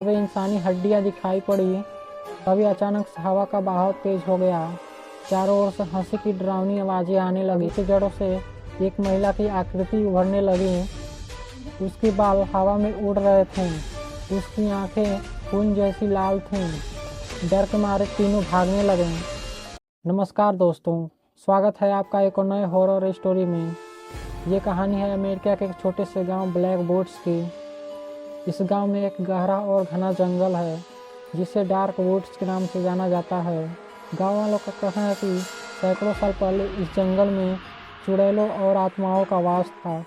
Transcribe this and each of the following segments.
वे इंसानी हड्डियां दिखाई पड़ी। तभी अचानक से हवा का बहाव तेज हो गया। चारों ओर से हंसी की डरावनी आवाजें आने लगी। उसके जड़ों से एक महिला की आकृति उभरने लगी। उसके बाल हवा में उड़ रहे थे। उसकी आंखें खून जैसी लाल थीं। डर के मारे तीनों भागने लगे। नमस्कार दोस्तों, स्वागत है आपका एक और नए हॉरर स्टोरी में। ये कहानी है अमेरिका के एक छोटे से गांव ब्लैक वुड्स की। इस गांव में एक गहरा और घना जंगल है जिसे डार्क वुड्स के नाम से जाना जाता है। गांव वालों का कहना है कि सैकड़ों साल पहले इस जंगल में चुड़ैलों और आत्माओं का वास था।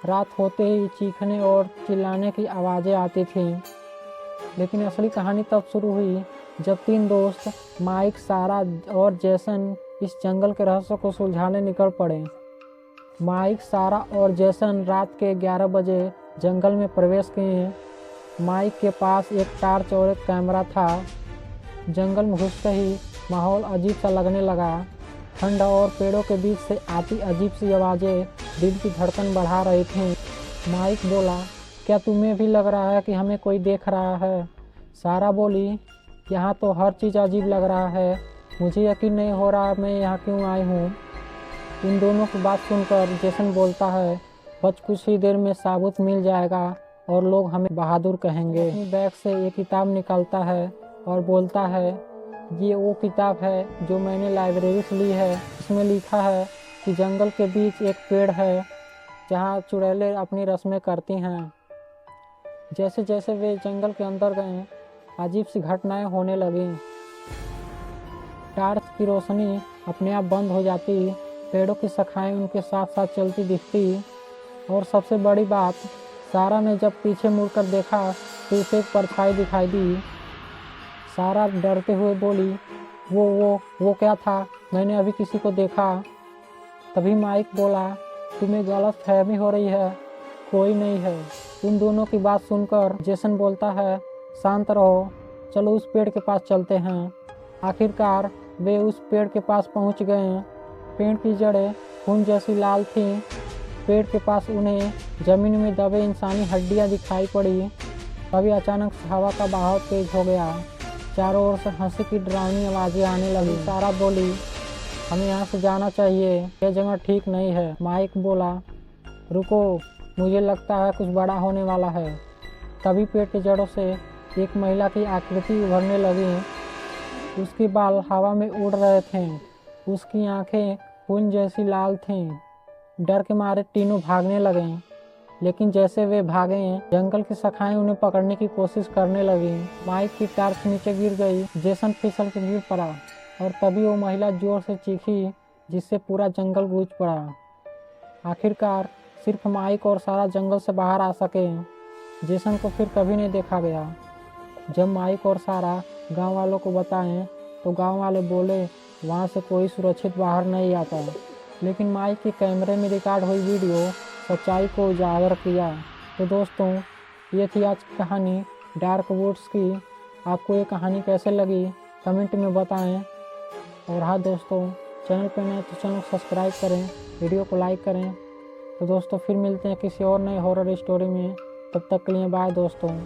रात होते ही चीखने और चिल्लाने की आवाज़ें आती थीं। लेकिन असली कहानी तब शुरू हुई जब तीन दोस्त माइक, सारा और जैसन इस जंगल के रहस्य को सुलझाने निकल पड़े। माइक, सारा और जैसन रात के 11 बजे जंगल में प्रवेश किए। माइक के पास एक टार्च और एक कैमरा था। जंगल में घुसते ही माहौल अजीब सा लगने लगा। ठंड और पेड़ों के बीच से आती अजीब सी आवाज़ें दिल की धड़कन बढ़ा रही थीं। माइक बोला, क्या तुम्हें भी लग रहा है कि हमें कोई देख रहा है? सारा बोली, यहाँ तो हर चीज़ अजीब लग रहा है। मुझे यकीन नहीं हो रहा मैं यहाँ क्यों आई हूँ। इन दोनों की बात सुनकर जैसन बोलता है, बस कुछ ही देर में साबुत मिल जाएगा और लोग हमें बहादुर कहेंगे। अपनी बैग से एक किताब निकालता है और बोलता है, ये वो किताब है जो मैंने लाइब्रेरी से ली है। इसमें लिखा है कि जंगल के बीच एक पेड़ है जहाँ चुड़ैलें अपनी रस्में करती हैं। जैसे जैसे वे जंगल के अंदर गए, अजीब सी घटनाएं होने लगीं। टार्च की रोशनी अपने आप बंद हो जाती, पेड़ों की शाखाएं उनके साथ साथ चलती दिखती। और सबसे बड़ी बात, सारा ने जब पीछे मुड़कर देखा तो उसे एक परछाई दिखाई दी। सारा डरते हुए बोली, वो क्या था? मैंने अभी किसी को देखा। तभी माइक बोला, तुम्हें गलत फहमी हो रही है, कोई नहीं है। उन दोनों की बात सुनकर जैसन बोलता है, शांत रहो, चलो उस पेड़ के पास चलते हैं। आखिरकार वे उस पेड़ के पास पहुंच गए। पेड़ की जड़ें खून जैसी लाल थीं। पेड़ के पास उन्हें जमीन में दबे इंसानी हड्डियां दिखाई पड़ी। तभी अचानक से हवा का बहाव तेज हो गया। चारों ओर से हंसी की डरावनी आवाज़ें आने लगी। सारा बोली, हमें यहाँ से जाना चाहिए, यह जगह ठीक नहीं है। माइक बोला, रुको, मुझे लगता है कुछ बड़ा होने वाला है। तभी पेड़ के जड़ों से एक महिला की आकृति उभरने लगी। उसके बाल हवा में उड़ रहे थे। उसकी आंखें खून जैसी लाल थीं। डर के मारे तीनों भागने लगे। लेकिन जैसे वे भागे, जंगल की शाखाएं उन्हें पकड़ने की कोशिश करने लगी। माइक की टार्च नीचे गिर गई। जैसन फिसल के गिर पड़ा और तभी वो महिला जोर से चीखी जिससे पूरा जंगल गूंज पड़ा। आखिरकार सिर्फ माइक और सारा जंगल से बाहर आ सके। जैसन को फिर कभी नहीं देखा गया। जब माइक और सारा गांव वालों को बताएं तो गांव वाले बोले वहां से कोई सुरक्षित बाहर नहीं आता। लेकिन माइक के कैमरे में रिकॉर्ड हुई वीडियो सच्चाई को उजागर किया। तो दोस्तों, ये थी आज की कहानी डार्क वुड्स की। आपको ये कहानी कैसे लगी कमेंट में बताएं। और हाँ दोस्तों, चैनल पर नए तो चैनल सब्सक्राइब करें, वीडियो को लाइक करें। तो दोस्तों, फिर मिलते हैं किसी और नए हॉरर स्टोरी में। तब तक के लिए बाय दोस्तों।